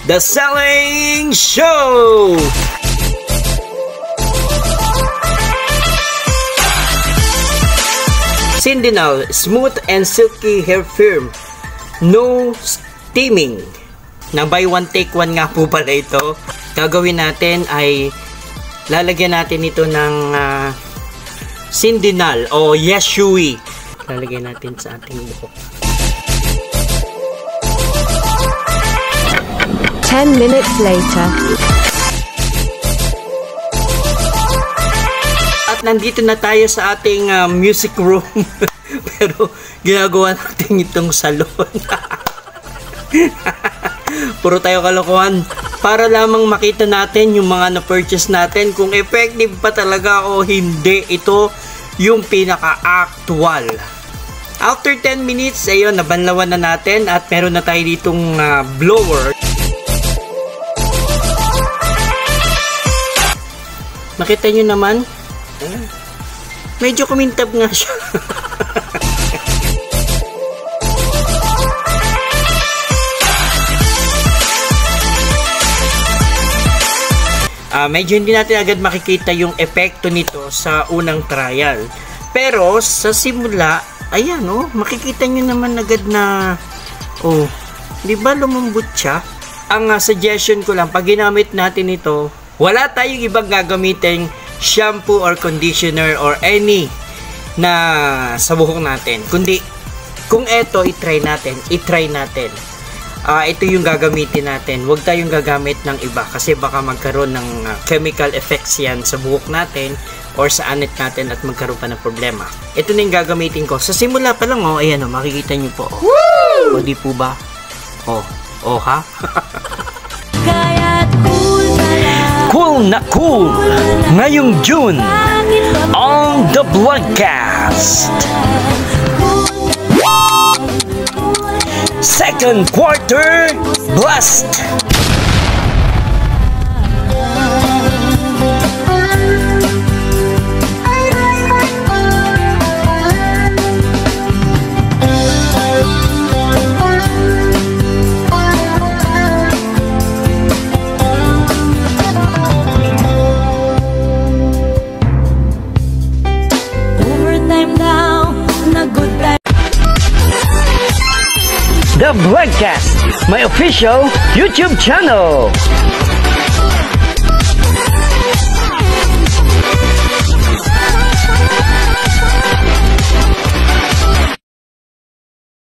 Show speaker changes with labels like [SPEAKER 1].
[SPEAKER 1] The Selling Show! Sindinal, smooth and silky hair firm. No steaming. Na buy one take one nga po pala ito. Gagawin natin ay lalagyan natin ito ng Sindinal o Yeshui. Lalagyan natin sa ating buhok.
[SPEAKER 2] 10 minutes later.
[SPEAKER 1] At nandito na tayo sa ating music room. Pero ginagawa natin itong salon. Puro tayo kalokohan. Para lamang makita natin yung mga na-purchase natin kung effective pa talaga o hindi. Ito yung pinaka-actual. After 10 minutes, ayun, nabanlawan na natin at meron na tayo ditong blower. Nakita nyo naman, medyo kumintab nga siya. Medyo hindi natin agad makikita yung epekto nito sa unang trial. Pero sa simula, ayan makikita nyo naman agad na, di ba lumambot siya? Ang suggestion ko lang, pag ginamit natin ito, wala tayong ibang gagamitin shampoo or conditioner or any na sa buhok natin. Kundi, kung ito, itry natin. Ito yung gagamitin natin. Huwag tayong gagamit ng iba kasi baka magkaroon ng chemical effects yan sa buhok natin or sa anit natin at magkaroon pa ng problema. Ito na yung gagamitin ko. Sa simula pa lang, ayan makikita nyo po. O, di po ba? Ha? Cool na cool ngayong June on the Vlogcast. Second quarter blast. The Vlogcast, my official YouTube channel.